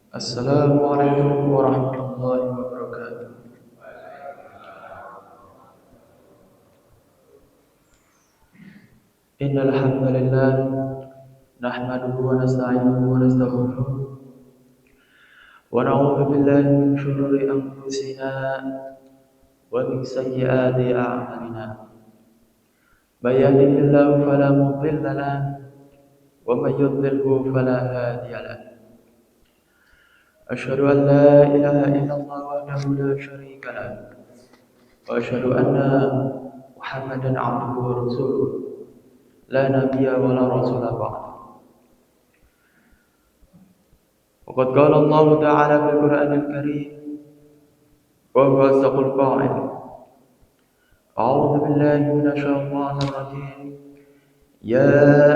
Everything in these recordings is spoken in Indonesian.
Assalamualaikum warahmatullahi wabarakatuh. Innal hamdalillah nahmaduhu wa nasta'inuhu wa nastaghfiruh wa na'udzu billahi min shururi anfusina wa min sayyiati a'malina. May yahdihillahu fala mudilla lahu wa may yudlilhu fala hadiya lahu. Asyhadu an la ilaha illallah wahdahu la syarika lahu wa asyhadu anna Muhammadan 'abduhu wa rasuluh. La nabiyya wa la rasula ba'da. Waqad qala Allah ta'ala fil Qur'anil Karim wa huwa asdaqul qa'il. A'udzu billahi minasy syaithanir rajim. Ya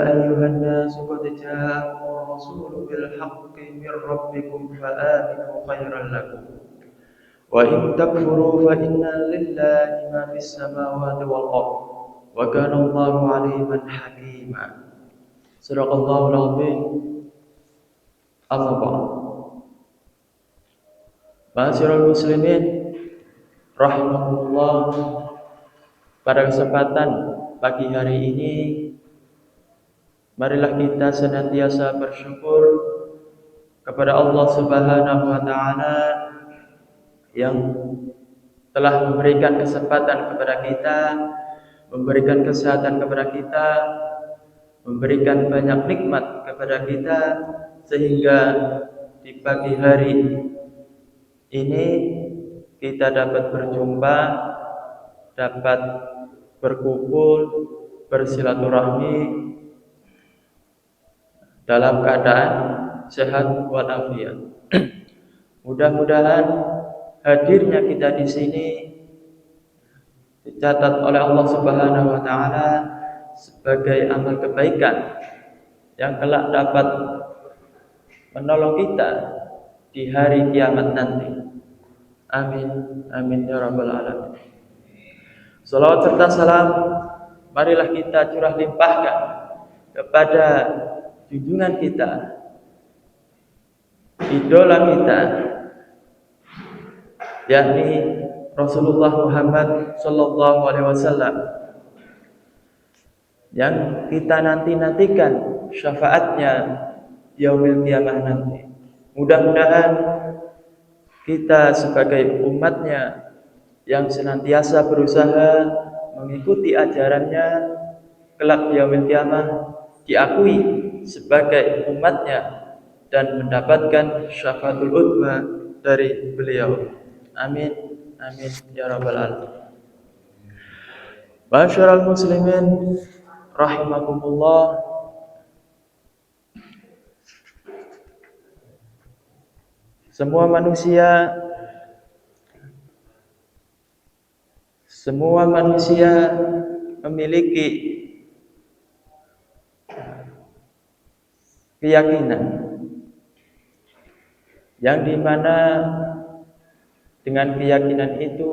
ayyuhan nas qad ja'akumur rasulu bil haqqi min rabbikum fa aminu khairan lakum. Wa in takfuru fa inna lillahi ma fis samawati wal ardh. Wa kana Allahu 'aliman hakima. Shadaqallahul 'azim. Amma ba'd. Ma'asyiral muslimin rahimakumullah. Pada kesempatan pagi hari ini, marilah kita senantiasa bersyukur kepada Allah Subhanahu wa taala yang telah memberikan kesempatan kepada kita, memberikan kesehatan kepada kita, memberikan banyak nikmat kepada kita, sehingga di pagi hari ini kita dapat berjumpa, dapat berkumpul, bersilaturahmi dalam keadaan sehat walafiat. Mudah-mudahan hadirnya kita di sini dicatat oleh Allah Subhanahu wa taala sebagai amal kebaikan yang kelak dapat menolong kita di hari kiamat nanti. Amin, amin ya rabbal alamin. Salawat serta salam marilah kita curah limpahkan kepada junjungan kita, idola kita, yakni Rasulullah Muhammad sallallahu alaihi wasallam, yang kita nantikan syafaatnya yaumil qiyamah nanti. Mudah-mudahan kita sebagai umatnya yang senantiasa berusaha mengikuti ajarannya, kelak yaumil qiyamah diakui sebagai umatnya dan mendapatkan syafaatul udzma dari beliau. Amin, amin ya rabbal alamin. Ma'asyiral muslimin rahimakumullah. Semua manusia memiliki keyakinan yang dimana dengan keyakinan itu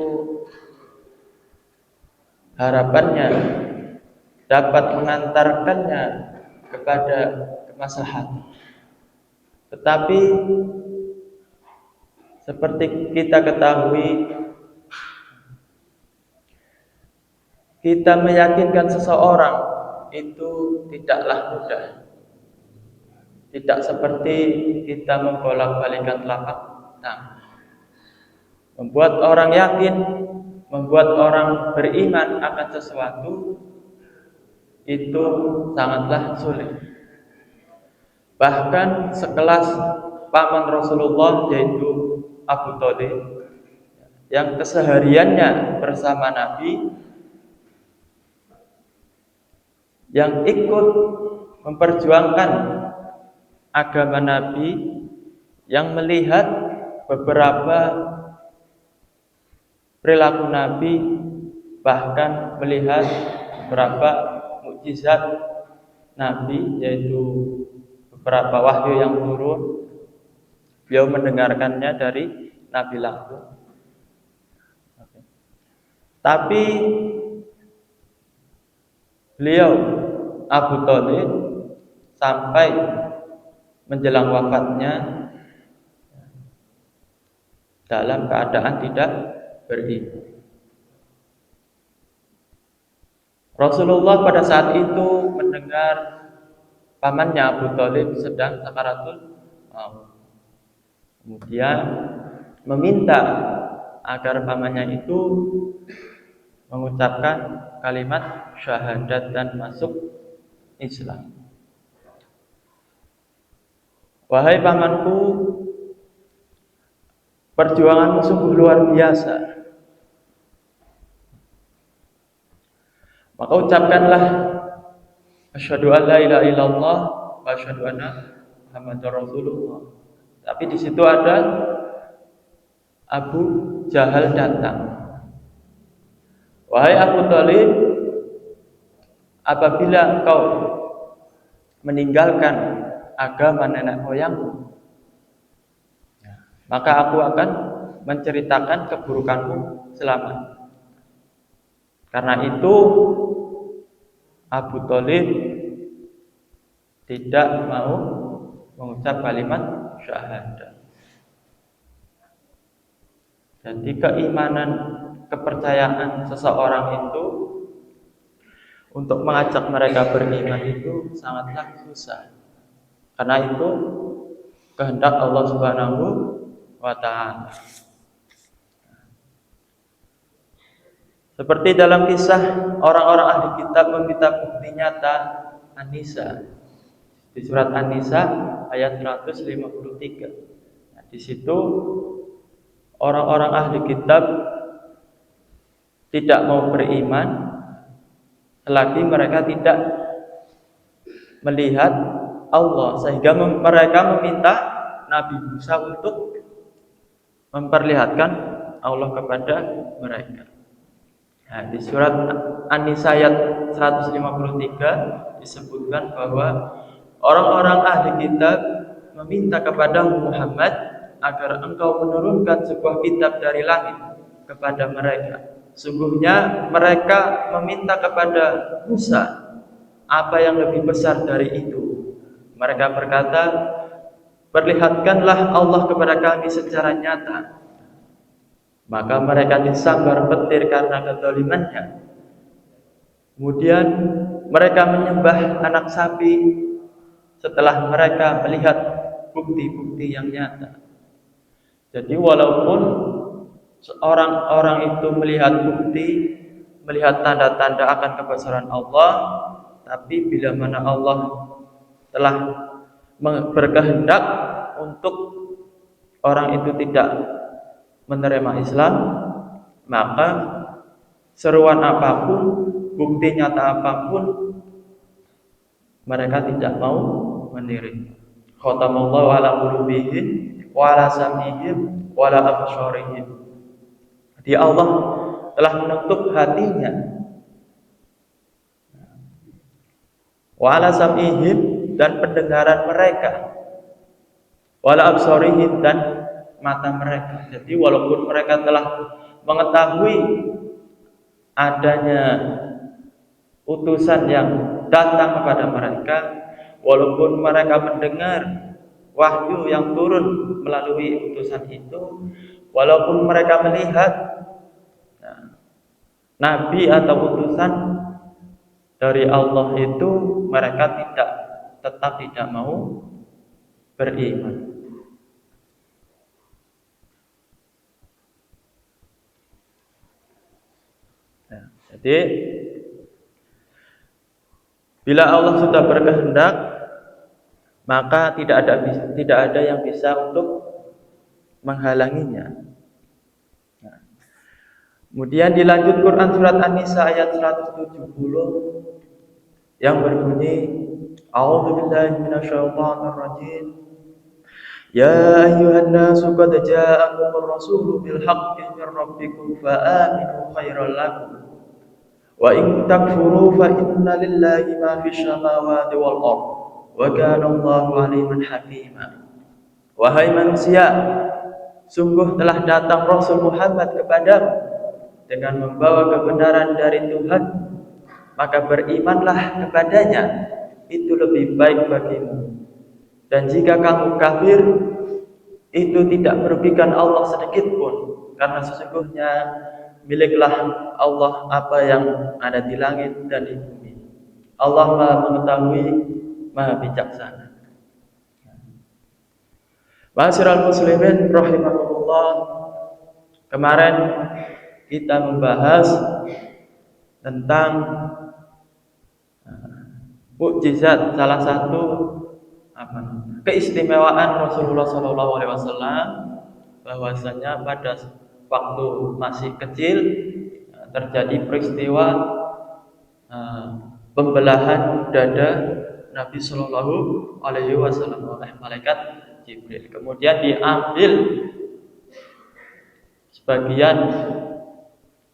harapannya dapat mengantarkannya kepada kemaslahatan. Tetapi seperti kita ketahui, kita meyakinkan seseorang itu tidaklah mudah. Tidak seperti kita membolak-balikan telapak tangan. Membuat orang yakin, membuat orang beriman akan sesuatu itu sangatlah sulit. Bahkan sekelas paman Rasulullah yaitu Abu Thalib yang kesehariannya bersama Nabi, yang ikut memperjuangkan agama Nabi, yang melihat beberapa perilaku Nabi, bahkan melihat beberapa mukjizat Nabi, yaitu beberapa wahyu yang turun, beliau mendengarkannya dari Nabi langsung. Tapi beliau Abu Thalib sampai menjelang wafatnya dalam keadaan tidak beriman. Rasulullah pada saat itu mendengar pamannya Abu Thalib sedang sakaratul maut. Kemudian meminta agar pamannya itu mengucapkan kalimat syahadat dan masuk Islam. Wahai pamanku, perjuanganmu sungguh luar biasa. Maka ucapkanlah asyhadu an la ilaha illallah wa asyhadu anna Muhammadar Rasulullah. Tapi di situ ada Abu Jahal datang. Wahai Abu Thalib, apabila engkau meninggalkan agama nenek moyangmu, maka aku akan menceritakan keburukanmu selamanya. Karena itu Abu Thalib tidak mau mengucap kalimat syahadat. Jadi keimanan, kepercayaan seseorang itu untuk mengajak mereka beriman itu sangatlah susah. Karena itu kehendak Allah Subhanahu wa ta'ala. Seperti dalam kisah orang-orang ahli kitab meminta bukti nyata An-Nisa. Di surat An-Nisa ayat 153. Nah, di situ orang-orang ahli kitab tidak mau beriman selagi mereka tidak melihat Allah, sehingga mereka meminta Nabi Musa untuk memperlihatkan Allah kepada mereka. Nah, di surat An-Nisa ayat 153 disebutkan bahwa orang-orang ahli kitab meminta kepada Muhammad agar engkau menurunkan sebuah kitab dari langit kepada mereka. Sungguhnya mereka meminta kepada Musa apa yang lebih besar dari itu. Mereka berkata, perlihatkanlah Allah kepada kami secara nyata. Maka mereka disambar petir karena kezalimannya. Kemudian mereka menyembah anak sapi setelah mereka melihat bukti-bukti yang nyata. Jadi walaupun orang-orang itu melihat bukti, melihat tanda-tanda akan kebesaran Allah, tapi bila mana Allah telah berkehendak untuk orang itu tidak menerima Islam, maka seruan apapun, bukti nyata apapun, mereka tidak mau menerima. Khatamallahu ala qulubihim wa ala sam'ihim wa ala absarihim. Jadi Allah telah menutup hatinya. Wa ala sam'ihim, dan pendengaran mereka. Wa ala absarihim, dan mata mereka. Jadi walaupun mereka telah mengetahui adanya utusan yang datang kepada mereka, walaupun mereka mendengar wahyu yang turun melalui utusan itu, walaupun mereka melihat nabi atau utusan dari Allah itu, mereka tetap tidak mau beriman. Jadi bila Allah sudah berkehendak, maka tidak ada yang bisa untuk menghalanginya. Nah, kemudian dilanjut Quran surat An-Nisa ayat 170 yang berbunyi, A'udzubillahi minasyaitonir rajim. Ya ayyuhan nasu qad ja'akumur rasulu bil haqqi min rabbikum fa aminu khairan lakum. Wa in takfuru fa inna lillahi ma fis samawati wal ardh wa kana Allahu 'aliman hakima. Wahai manusia, sungguh telah datang Rasul Muhammad kepadamu dengan membawa kebenaran dari Tuhan, maka berimanlah kepadanya, itu lebih baik bagimu. Dan jika kamu kafir, itu tidak merugikan Allah sedikit pun, karena sesungguhnya miliklah Allah apa yang ada di langit dan di bumi. Allah Maha mengetahui, Maha bijaksana. Ma'asyiral muslimin rahimakumullah, kemarin kita membahas tentang mukjizat, salah satu keistimewaan Rasulullah SAW, bahwasanya pada waktu masih kecil terjadi peristiwa pembelahan dada Nabi Shallallahu Alaihi Wasallam oleh malaikat Jibril. Kemudian diambil sebagian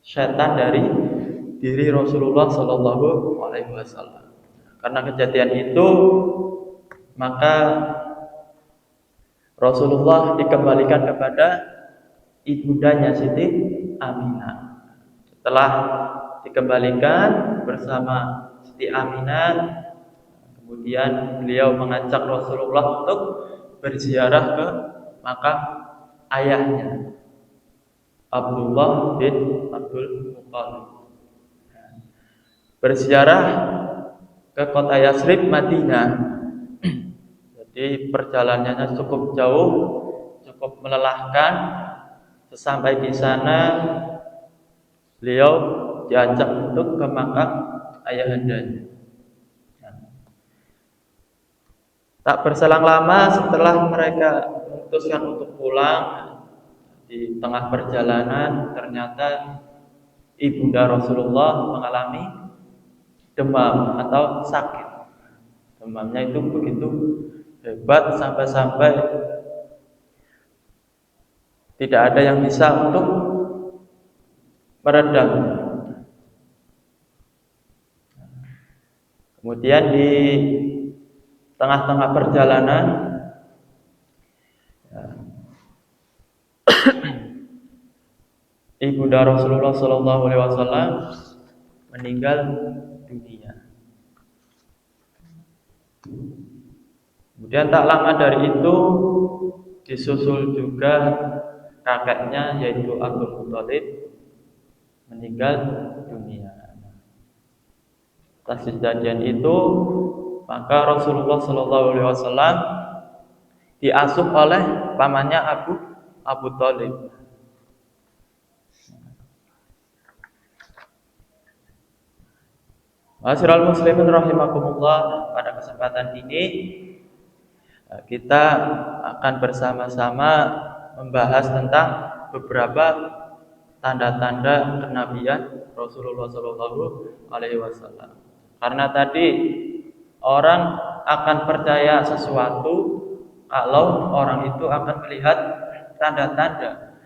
setan dari diri Rasulullah Shallallahu Alaihi Wasallam. Karena kejadian itu, maka Rasulullah dikembalikan kepada ibundanya Siti Aminah. Setelah dikembalikan bersama Siti Aminah, kemudian beliau mengajak Rasulullah untuk berziarah ke makam ayahnya, Abdullah bin Abdul Muthalib. Berziarah ke kota Yatsrib, Madinah. Jadi perjalanannya cukup jauh, cukup melelahkan. Sesampai di sana, beliau diajak untuk ke makam ayahandanya. Tak berselang lama setelah mereka memutuskan untuk pulang, di tengah perjalanan ternyata ibunda Rasulullah mengalami demam atau sakit. Demamnya itu begitu hebat sampai-sampai tidak ada yang bisa untuk meredam. Kemudian di tengah-tengah perjalanan ibunda Rasulullah SAW meninggal dunia. Kemudian tak lama dari itu disusul juga kakeknya, yaitu Abdul Muthalib, meninggal dunia. Atas kejadian itu, maka Rasulullah SAW diasuh oleh pamannya Abu Thalib. Ma'asyiral muslimin rahimakumullah, pada kesempatan ini kita akan bersama-sama membahas tentang beberapa tanda-tanda kenabian Rasulullah SAW. Karena tadi orang akan percaya sesuatu kalau orang itu akan melihat tanda-tanda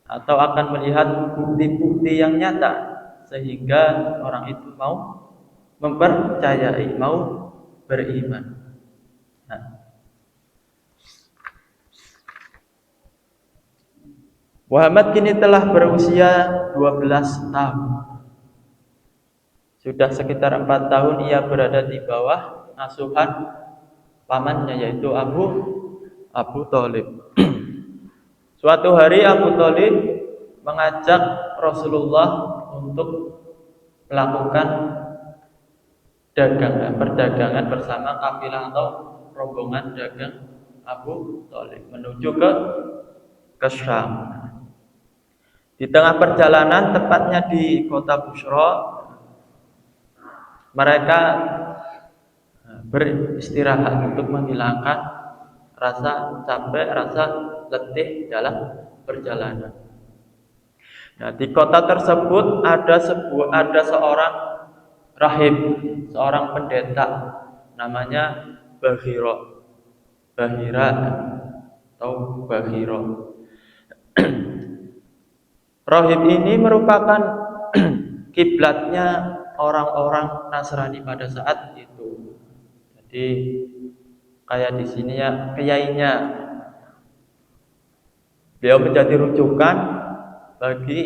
atau akan melihat bukti-bukti yang nyata, sehingga orang itu mau mempercayai, mau beriman. Muhammad kini telah berusia 12 tahun. Sudah sekitar 4 tahun ia berada di bawah asuhan pamannya, yaitu Abu Thalib. Suatu hari Abu Thalib mengajak Rasulullah untuk melakukan perdagangan bersama kafilah atau rombongan dagang Abu Thalib menuju ke Syam. Di tengah perjalanan, tepatnya di kota Busra, mereka beristirahat untuk menghilangkan rasa capek, rasa letih dalam perjalanan. Nah, di kota tersebut ada seorang rahib, seorang pendeta, namanya Bahira atau Bahiro. Rahib ini merupakan kiblatnya orang-orang Nasrani pada saat itu. Jadi kayak di sini ya, kiainya. Beliau menjadi rujukan bagi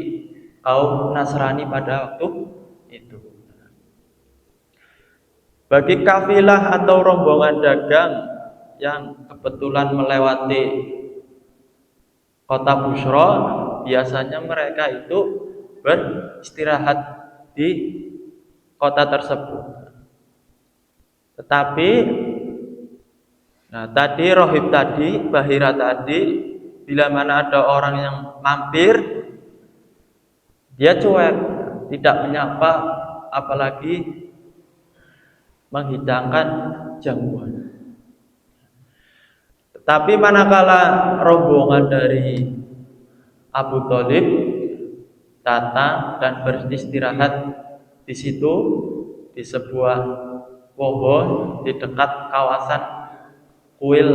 kaum Nasrani pada waktu itu. Bagi kafilah atau rombongan dagang yang kebetulan melewati kota Busra, biasanya mereka itu beristirahat di kota tersebut. Tetapi tadi rohib tadi, Bahira tadi, bila mana ada orang yang mampir, dia cuek, tidak menyapa, apalagi menghidangkan jamuan. Tetapi manakala rombongan dari Abu Thalib datang dan beristirahat di situ, di sebuah pohon di dekat kawasan kuil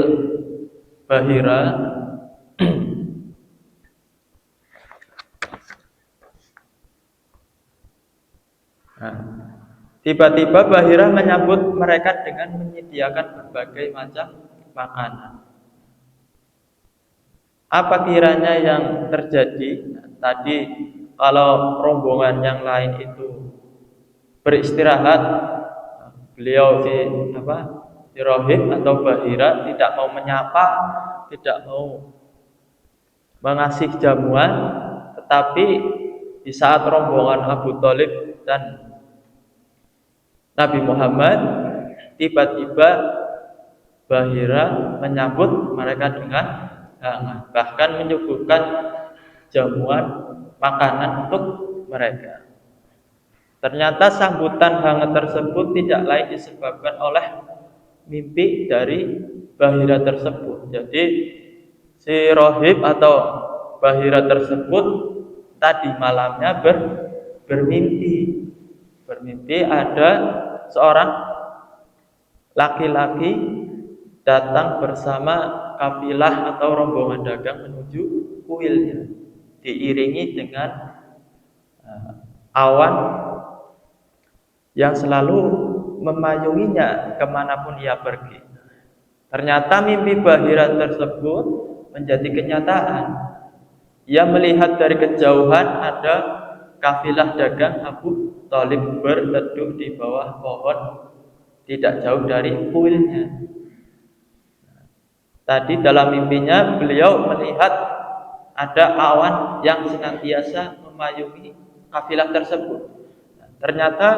Bahira, tiba-tiba Bahira menyambut mereka dengan menyediakan berbagai macam makanan. Apa kiranya yang terjadi? Tadi kalau rombongan yang lain itu beristirahat, beliau si rohib atau Bahira tidak mau menyapa, tidak mau mengasih jamuan, tetapi di saat rombongan Abu Thalib dan Nabi Muhammad, tiba-tiba Bahira menyambut mereka dengan hangat, bahkan menyuguhkan jamuan makanan untuk mereka. Ternyata sambutan hangat tersebut tidak lain disebabkan oleh mimpi dari Bahira tersebut. Jadi si rohib atau Bahira tersebut tadi malamnya bermimpi ada seorang laki-laki datang bersama kafilah atau rombongan dagang menuju kuilnya, diiringi dengan awan yang selalu memayunginya kemanapun ia pergi. Ternyata mimpi Bahira tersebut menjadi kenyataan. Ia melihat dari kejauhan ada kafilah dagang Abu Thalib berteduh di bawah pohon tidak jauh dari kuilnya. Tadi dalam mimpinya beliau melihat ada awan yang senantiasa memayungi kafilah tersebut. Ternyata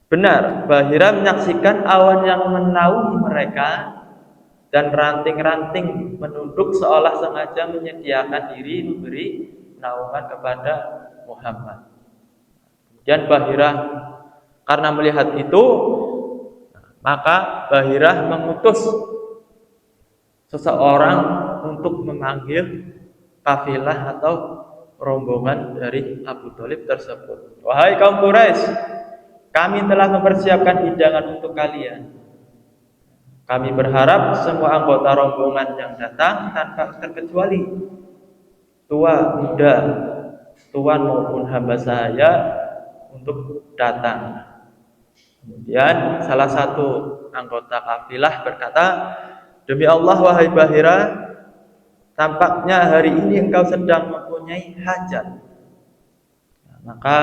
benar, Bahira menyaksikan awan yang menaungi mereka dan ranting-ranting menunduk seolah sengaja menyediakan diri memberi naungan kepada Muhammad. Kemudian Bahira karena melihat itu, maka Bahira mengutus seseorang untuk memanggil kafilah atau rombongan dari Abu Thalib tersebut. Wahai kaum Quraisy, kami telah mempersiapkan hidangan untuk kalian. Kami berharap semua anggota rombongan yang datang tanpa terkecuali tua, muda, tuan maupun hamba saya untuk datang. Kemudian salah satu anggota kafilah berkata, demi Allah wahai Bahira, tampaknya hari ini engkau sedang mempunyai hajat. Maka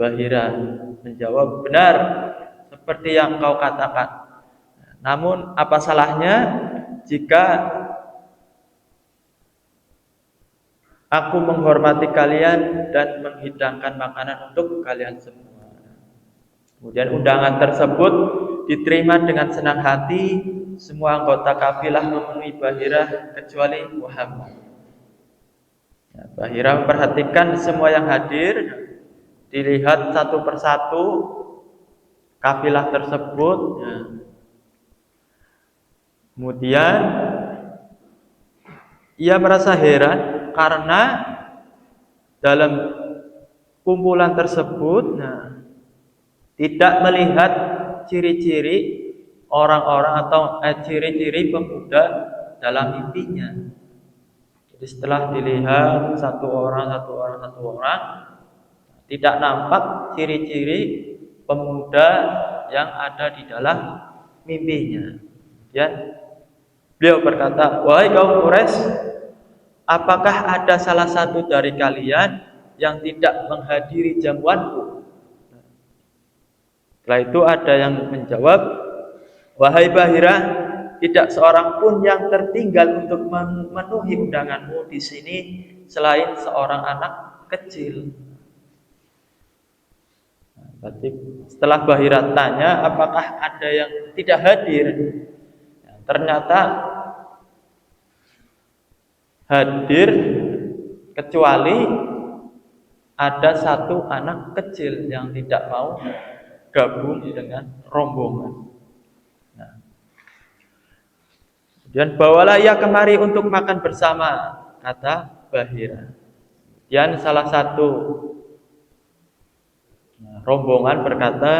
Bahira menjawab, benar seperti yang kau katakan. Namun apa salahnya jika aku menghormati kalian dan menghidangkan makanan untuk kalian semua. Kemudian undangan tersebut diterima dengan senang hati. Semua anggota kafilah memenuhi Bahira kecuali Muhammad. Bahira memperhatikan semua yang hadir, dilihat satu persatu kafilah tersebut. Kemudian ia merasa heran karena dalam kumpulan tersebut tidak melihat ciri-ciri orang-orang atau ciri-ciri pemuda dalam mimpinya. Jadi setelah dilihat satu orang, tidak nampak ciri-ciri pemuda yang ada di dalam mimpinya. Ya, beliau berkata, wahai kaum Quraisy, apakah ada salah satu dari kalian yang tidak menghadiri jamuanku? Setelah itu ada yang menjawab, wahai Bahira, tidak seorang pun yang tertinggal untuk memenuhi undanganmu di sini selain seorang anak kecil. Berarti setelah Bahira tanya apakah ada yang tidak hadir, ternyata hadir kecuali ada satu anak kecil yang tidak mau gabung dengan rombongan. Nah, kemudian bawalah ia kemari untuk makan bersama, kata Bahira. Kemudian salah satu rombongan berkata,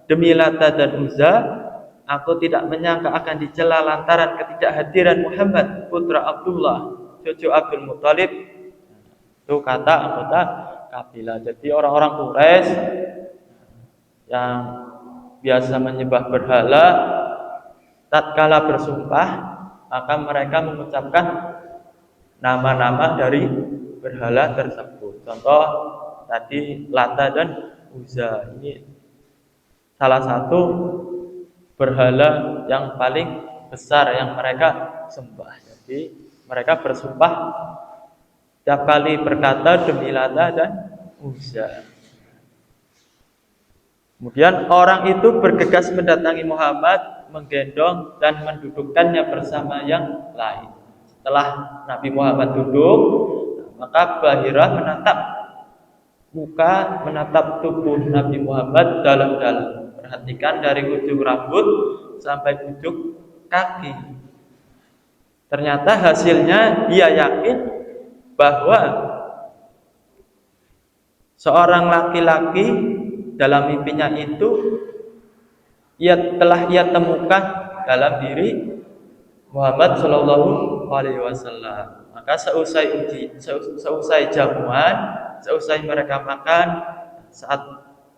demi Lata dan Uzza, aku tidak menyangka akan dicela lantaran ketidakhadiran Muhammad putra Abdullah, cucu Abdul Muthalib. Itu kata anggota kabilah. Jadi orang-orang Quraisy yang biasa menyembah berhala, tatkala bersumpah, maka mereka mengucapkan nama-nama dari berhala tersebut. Contoh tadi Lata dan Uzza. Ini salah satu berhala yang paling besar yang mereka sembah. Jadi mereka bersumpah setiap kali berkata demi Lata dan Uzza. Kemudian orang itu bergegas mendatangi Muhammad, menggendong dan mendudukkannya bersama yang lain. Setelah Nabi Muhammad duduk, maka Bahira menatap tubuh Nabi Muhammad dalam-dalam. Perhatikan dari ujung rambut sampai ujung kaki. Ternyata hasilnya dia yakin bahwa seorang laki-laki dalam mimpinya itu telah ia temukan dalam diri Muhammad Shallallahu Alaihi Wasallam. Maka seusai jamuan, seusai mereka makan, saat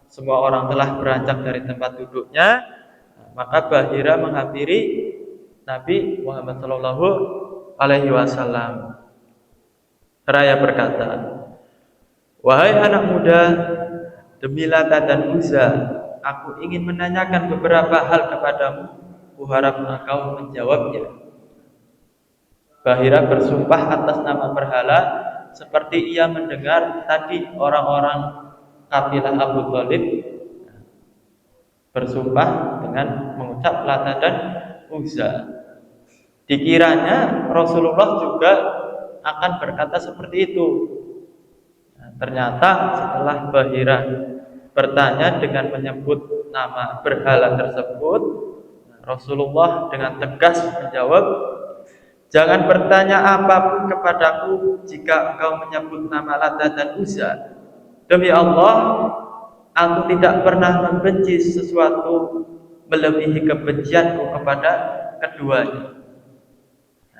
semua orang telah beranjak dari tempat duduknya, maka Bahira menghampiri Nabi Muhammad Shallallahu Alaihi Wasallam. Seraya berkata, wahai anak muda, demi Lata dan Uzza, aku ingin menanyakan beberapa hal kepadamu. Kuharap engkau menjawabnya. Bahira bersumpah atas nama berhala, seperti ia mendengar tadi orang-orang kabilah Abu Thalib bersumpah dengan mengucap Lata dan Uzza. Dikiranya Rasulullah juga akan berkata seperti itu. Ternyata setelah Bahira bertanya dengan menyebut nama berhala tersebut, Rasulullah dengan tegas menjawab, jangan bertanya apapun kepadaku jika engkau menyebut nama Lata dan Uzza. Demi Allah, aku tidak pernah membenci sesuatu melebihi kebencianku kepada keduanya.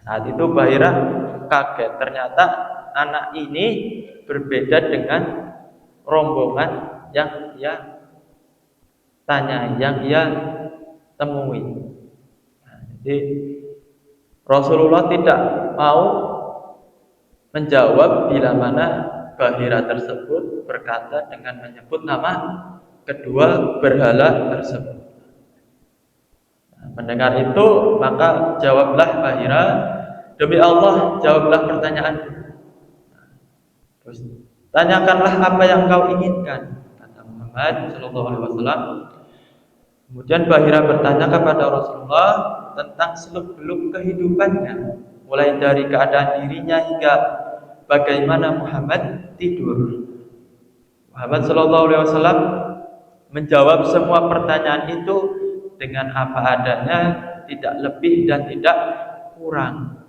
Saat itu Bahira kaget, ternyata anak ini berbeda dengan rombongan yang ia tanya, yang ia temui. Jadi Rasulullah tidak mau menjawab bila mana Bahira tersebut berkata dengan menyebut nama kedua berhala tersebut. Mendengar itu, maka jawablah Bahira, demi Allah, jawablah pertanyaanku. Terus tanyakanlah apa yang kau inginkan, kata Muhammad Shallallahu Alaihi Wasallam. Kemudian Bahira bertanya kepada Rasulullah tentang seluk-beluk kehidupannya, mulai dari keadaan dirinya hingga bagaimana Muhammad tidur. Muhammad Shallallahu Alaihi Wasallam menjawab semua pertanyaan itu dengan apa adanya, tidak lebih dan tidak kurang.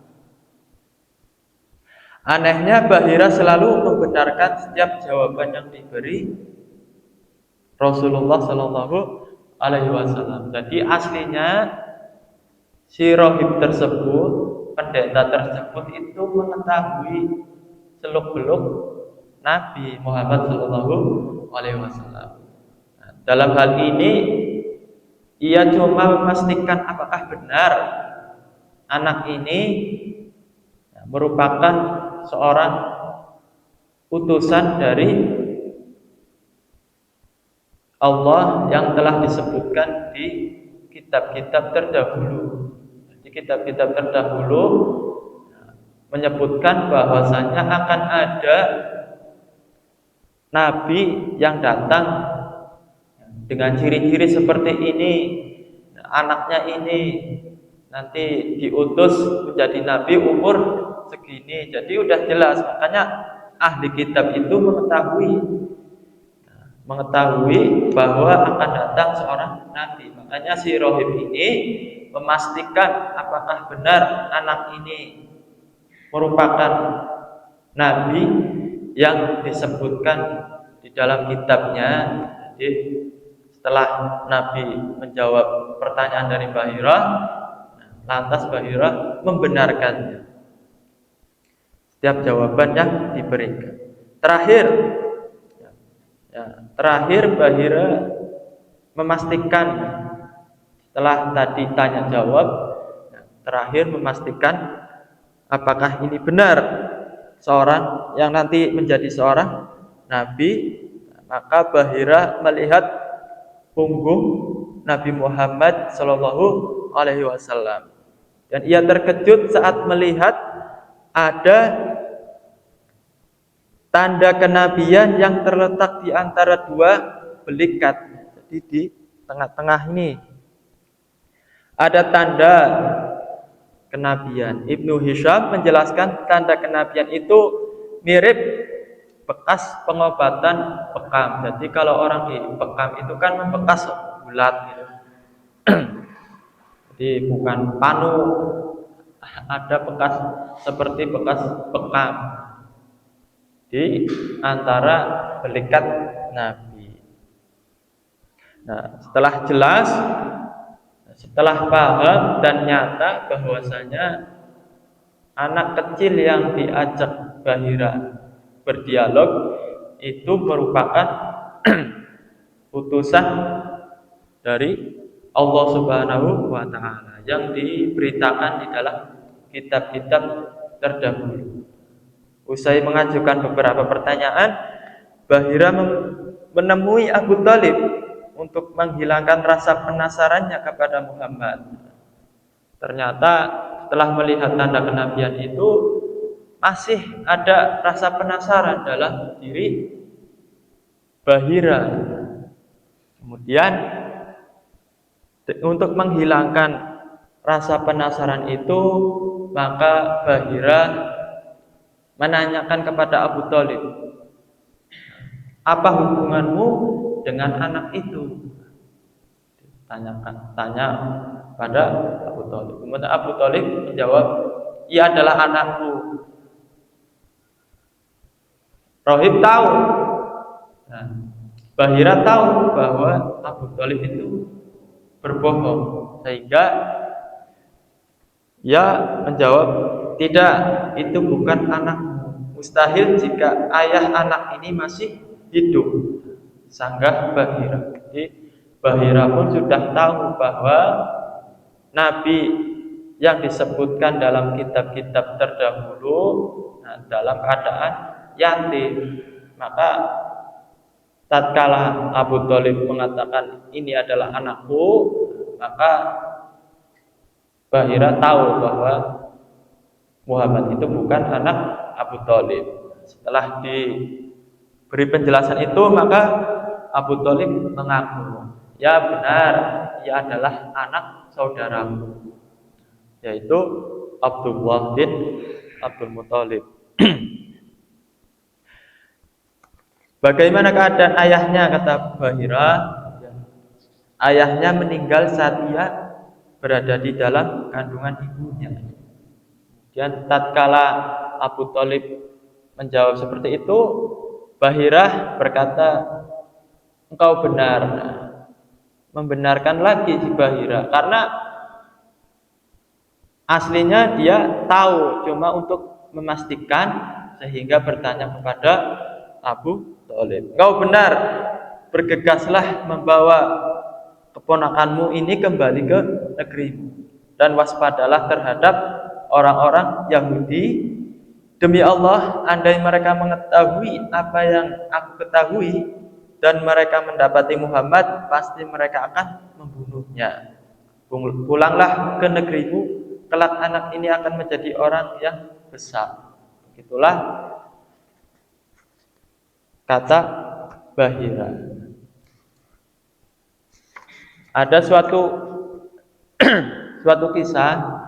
Anehnya Bahira selalu membenarkan setiap jawaban yang diberi Rasulullah Shallallahu Alaihi Wasallam. Jadi aslinya si rohib tersebut, pendeta tersebut itu mengetahui seluk-beluk Nabi Muhammad Shallallahu Alaihi Wasallam. Dalam hal ini ia cuma memastikan apakah benar anak ini merupakan seorang utusan dari Allah yang telah disebutkan di kitab-kitab terdahulu. Jadi kitab-kitab terdahulu menyebutkan bahwasanya akan ada nabi yang datang dengan ciri-ciri seperti ini, anaknya ini nanti diutus menjadi nabi umur segini. Jadi udah jelas, makanya ahli kitab itu mengetahui bahwa akan datang seorang nabi. Makanya si Rohib ini memastikan apakah benar anak ini merupakan nabi yang disebutkan di dalam kitabnya. Jadi setelah Nabi menjawab pertanyaan dari Bahira, lantas Bahira membenarkannya setiap jawaban yang diberikan. Terakhir Bahira memastikan setelah tadi tanya jawab, terakhir memastikan apakah ini benar seorang yang nanti menjadi seorang nabi. Maka Bahira melihat punggung Nabi Muhammad Shallallahu Alaihi Wasallam dan ia terkejut saat melihat ada tanda kenabian yang terletak di antara dua belikat. Jadi di tengah-tengah ini ada tanda kenabian. Ibnu Hisham menjelaskan tanda kenabian itu mirip bekas pengobatan bekam. Jadi kalau orang di bekam itu kan membekas bulat gitu. Jadi bukan panu, ada bekas seperti bekas bekam di antara belikat Nabi. Nah, setelah jelas, setelah paham dan nyata bahwasanya anak kecil yang diajak Bahira berdialog itu merupakan utusan dari Allah Subhanahu wa taala yang diberitakan di dalam kitab-kitab terdahulu. Usai mengajukan beberapa pertanyaan, Bahira menemui Abu Thalib untuk menghilangkan rasa penasarannya kepada Muhammad. Ternyata setelah melihat tanda kenabian itu masih ada rasa penasaran dalam diri Bahira. Kemudian untuk menghilangkan rasa penasaran itu, maka Bahira menanyakan kepada Abu Thalib, apa hubunganmu dengan anak itu? Tanya pada Abu Thalib. Kemudian Abu Thalib menjawab, ia adalah anakku. Rohib tahu, Bahira tahu bahwa Abu Thalib itu berbohong, sehingga ia menjawab, tidak, itu bukan anakmu. Mustahil jika ayah anak ini masih hidup, sanggah Bahira. Jadi Bahira pun sudah tahu bahwa Nabi yang disebutkan dalam kitab-kitab terdahulu dalam keadaan yatim. Maka tatkala Abu Thalib mengatakan ini adalah anakku, maka Bahira tahu bahwa Muhammad itu bukan anak Abu Thalib. Setelah diberi penjelasan itu, maka Abu Thalib mengaku, ya benar, ia adalah anak saudaramu, yaitu Abdullah bin Abdul Muthalib. Bagaimana keadaan ayahnya, kata Bahira? Ayahnya meninggal saat ia berada di dalam kandungan ibunya. Kemudian tatkala Abu Thalib menjawab seperti itu, Bahira berkata, engkau benar. Membenarkan lagi si Bahira, karena aslinya dia tahu, cuma untuk memastikan sehingga bertanya kepada Abu Thalib, engkau benar, bergegaslah membawa keponakanmu ini kembali ke negerimu dan waspadalah terhadap orang-orang Yahudi. Demi Allah, andai mereka mengetahui apa yang aku ketahui dan mereka mendapati Muhammad, pasti mereka akan membunuhnya. Pulanglah ke negerimu kelak anak ini akan menjadi orang yang besar. Itulah kata Bahira. Ada suatu kisah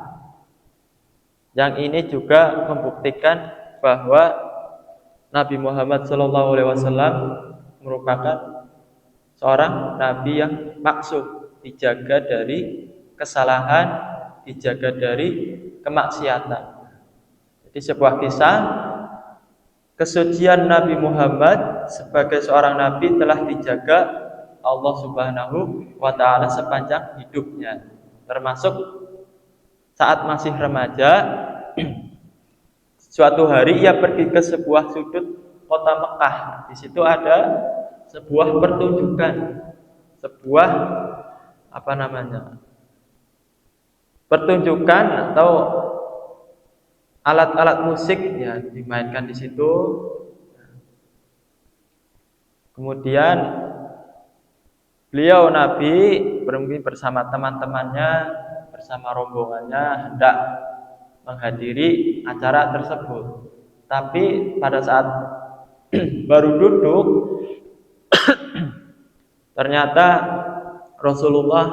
yang ini juga membuktikan bahwa Nabi Muhammad SAW merupakan seorang nabi yang maksum, dijaga dari kesalahan, dijaga dari kemaksiatan. Jadi sebuah kisah kesucian Nabi Muhammad sebagai seorang nabi telah dijaga Allah Subhanahu wa taala sepanjang hidupnya. Termasuk saat masih remaja, suatu hari ia pergi ke sebuah sudut kota Mekah. Di situ ada sebuah pertunjukan, sebuah pertunjukan atau alat-alat musik ya dimainkan di situ. Kemudian beliau Nabi pergi bersama teman-temannya, bersama rombongannya hendak menghadiri acara tersebut. Tapi pada saat baru duduk, ternyata Rasulullah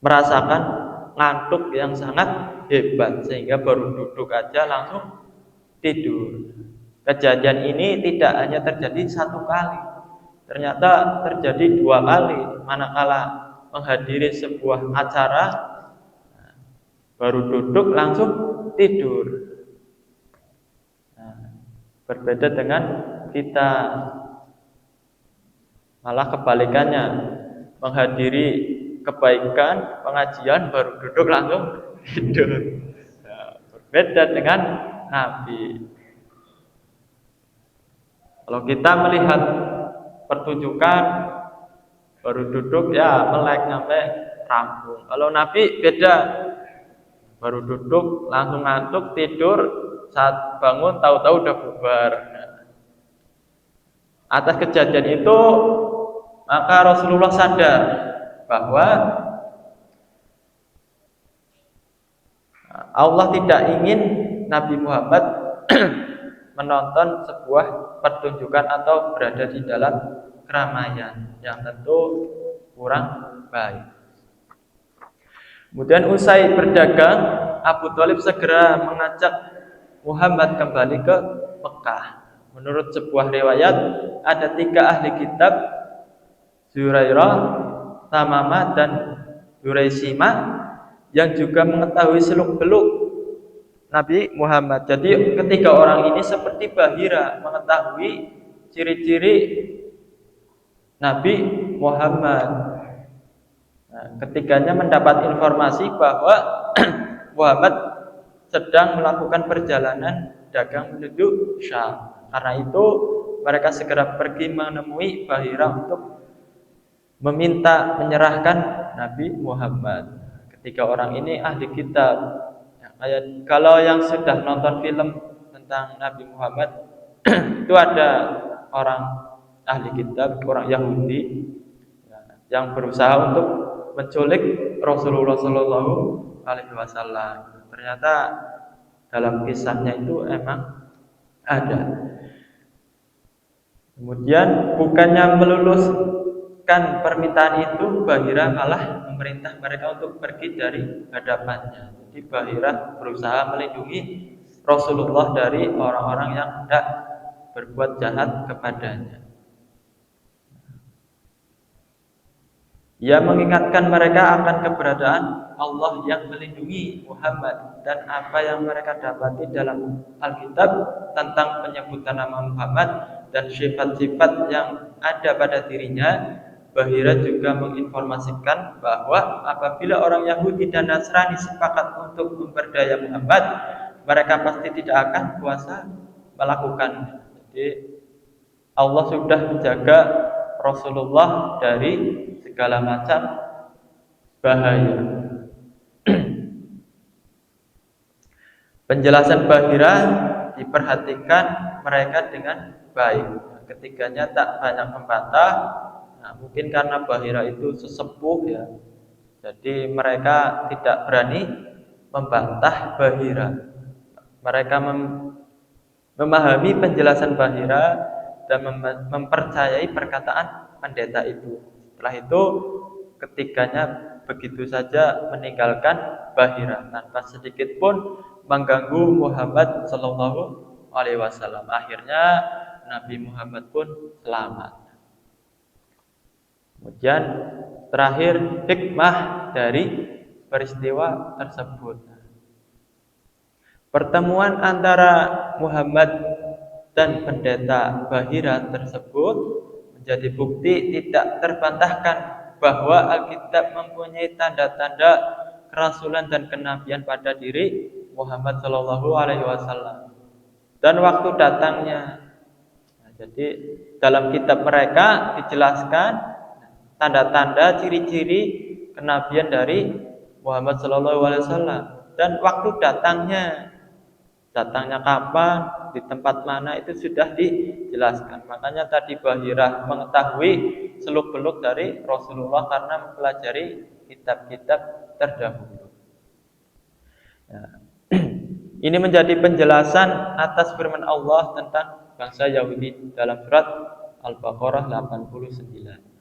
merasakan ngantuk yang sangat hebat sehingga baru duduk aja langsung tidur. Kejadian ini tidak hanya terjadi satu kali, ternyata terjadi dua kali. Manakala menghadiri sebuah acara, baru duduk langsung tidur. Berbeda dengan kita, malah kebalikannya, menghadiri kebaikan, pengajian, baru duduk langsung tidur. Berbeda dengan Nabi. Kalau kita melihat pertunjukan, baru duduk ya melek sampai rampung. Kalau Nabi beda, baru duduk langsung ngantuk, tidur, saat bangun tahu-tahu udah bubar. Atas kejadian itu maka Rasulullah sadar bahwa Allah tidak ingin Nabi Muhammad menonton sebuah pertunjukan atau berada di dalam keramaian yang tentu kurang baik. Kemudian usai berdagang, Abu Thalib segera mengajak Muhammad kembali ke Mekah. Menurut sebuah riwayat, ada 3 ahli kitab, Zurairah, Tamamah, dan Duraisimah, yang juga mengetahui seluk-beluk Nabi Muhammad. Jadi ketiga orang ini seperti Bahira mengetahui ciri-ciri Nabi Muhammad. Ketiganya mendapat informasi bahwa Muhammad sedang melakukan perjalanan dagang menuju Syam. Karena itu mereka segera pergi menemui Bahira untuk meminta menyerahkan Nabi Muhammad. Ketiga orang ini ahli kitab. Kalau yang sudah nonton film tentang Nabi Muhammad itu ada orang ahli kitab, orang Yahudi yang berusaha untuk menculik Rasulullah Shallallahu Alaihi Wasallam. Ternyata dalam kisahnya itu emang ada. Kemudian bukannya meluluskan permintaan itu, Bahira malah memerintah mereka untuk pergi dari hadapannya. Jadi Bahira berusaha melindungi Rasulullah dari orang-orang yang hendak berbuat jahat kepadanya. Ia mengingatkan mereka akan keberadaan Allah yang melindungi Muhammad dan apa yang mereka dapati dalam Alkitab tentang penyebutan nama Muhammad dan sifat-sifat yang ada pada dirinya. Bahira juga menginformasikan bahwa apabila orang Yahudi dan Nasrani sepakat untuk memperdaya Muhammad, mereka pasti tidak akan kuasa melakukannya. Jadi Allah sudah menjaga Rasulullah dari segala macam bahaya. Penjelasan Bahira diperhatikan mereka dengan baik. Ketiganya tak banyak membantah. Nah, mungkin karena Bahira itu sesepuh ya, jadi mereka tidak berani membantah Bahira. Mereka memahami penjelasan Bahira dan mempercayai perkataan pendeta itu. Setelah itu ketiganya begitu saja meninggalkan Bahira tanpa sedikit pun mengganggu Muhammad Sallallahu Alaihi Wasallam. Akhirnya Nabi Muhammad pun selamat. Kemudian terakhir hikmah dari peristiwa tersebut. Pertemuan antara Muhammad dan pendeta Bahira tersebut menjadi bukti tidak terbantahkan bahwa Alkitab mempunyai tanda-tanda kerasulan dan kenabian pada diri Muhammad Shallallahu Alaihi Wasallam dan waktu datangnya. Jadi dalam kitab mereka dijelaskan tanda-tanda ciri-ciri kenabian dari Muhammad Shallallahu Alaihi Wasallam dan waktu datangnya kapan, di tempat mana itu sudah dijelaskan. Makanya tadi Bahira mengetahui seluk-beluk dari Rasulullah karena mempelajari kitab-kitab terdahulu. Ya. Ini menjadi penjelasan atas firman Allah tentang bangsa Yahudi dalam surat Al-Baqarah 89.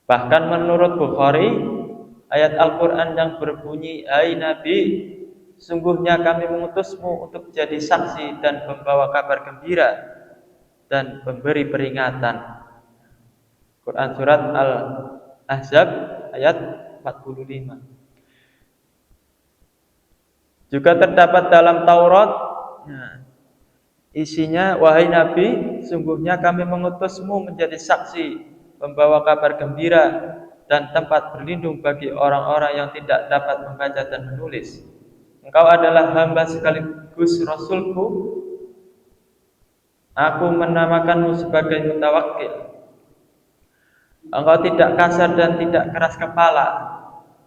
Bahkan menurut Bukhari, ayat Al-Quran yang berbunyi, "Hai Nabi, sungguhnya kami mengutusmu untuk jadi saksi dan membawa kabar gembira dan memberi peringatan." Quran surat Al-Ahzab ayat 45. Juga terdapat dalam Taurat, isinya, "Wahai Nabi, sungguhnya kami mengutusmu menjadi saksi, membawa kabar gembira dan tempat berlindung bagi orang-orang yang tidak dapat membaca dan menulis. Engkau adalah hamba sekaligus Rasulku. Aku menamakanmu sebagai mutawakkil. Engkau tidak kasar dan tidak keras kepala,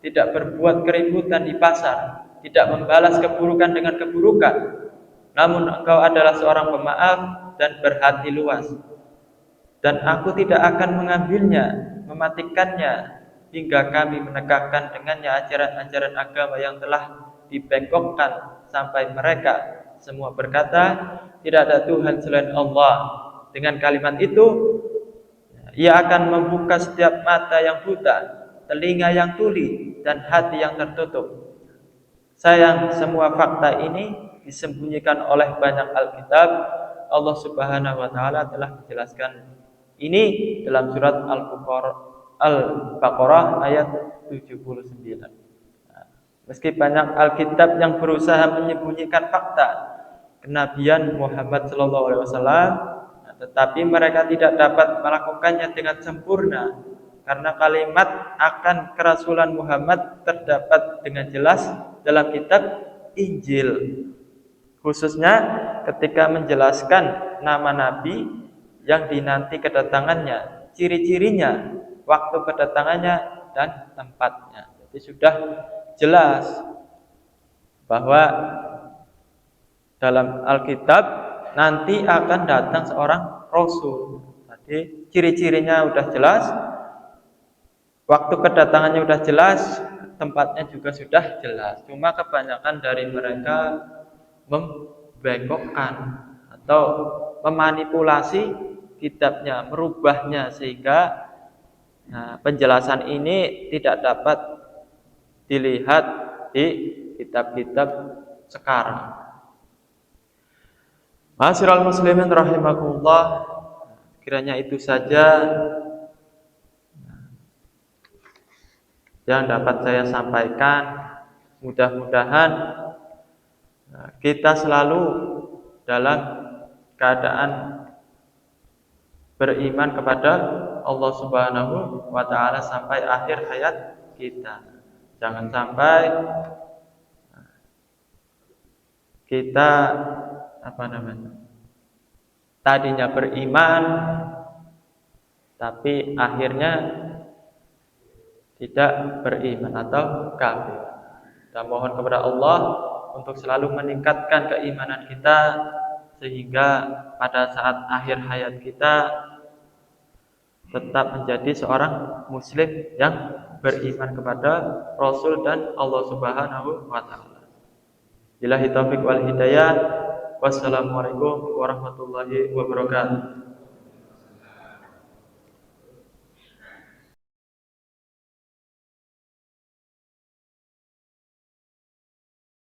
tidak berbuat keributan di pasar, tidak membalas keburukan dengan keburukan. Namun engkau adalah seorang pemaaf dan berhati luas. Dan aku tidak akan mengambilnya, mematikannya, hingga kami menegakkan dengannya ajaran-ajaran agama yang telah dibengkokkan sampai mereka semua berkata, tidak ada Tuhan selain Allah. Dengan kalimat itu, ia akan membuka setiap mata yang buta, telinga yang tuli, dan hati yang tertutup. Sayang, semua fakta ini disembunyikan oleh banyak Alkitab. Allah Subhanahu wa taala telah menjelaskan ini dalam surat Al-Baqarah ayat 79. Meski banyak Alkitab yang berusaha menyembunyikan fakta kenabian Muhammad sallallahu alaihi wasallam, tetapi mereka tidak dapat melakukannya dengan sempurna karena kalimat akan kerasulan Muhammad terdapat dengan jelas dalam kitab Injil, khususnya ketika menjelaskan nama nabi yang dinanti kedatangannya, ciri-cirinya, waktu kedatangannya, dan tempatnya. Jadi sudah jelas bahwa dalam Alkitab nanti akan datang seorang Rasul. Jadi ciri-cirinya udah jelas, waktu kedatangannya udah jelas, tempatnya juga sudah jelas. Cuma kebanyakan dari mereka membengkokkan atau memanipulasi kitabnya, merubahnya sehingga penjelasan ini tidak dapat dilihat di kitab-kitab sekarang. Ma'asyiral muslimin rahimakumullah, kiranya itu saja yang dapat saya sampaikan. Mudah-mudahan kita selalu dalam keadaan beriman kepada Allah Subhanahu wa taala sampai akhir hayat kita. Jangan sampai kita tadinya beriman tapi akhirnya tidak beriman atau kafir. Kita mohon kepada Allah untuk selalu meningkatkan keimanan kita sehingga pada saat akhir hayat kita tetap menjadi seorang muslim yang beriman kepada Rasul dan Allah Subhanahu wa taala. Billahi taufik wal hidayah. Wassalamualaikum warahmatullahi wabarakatuh.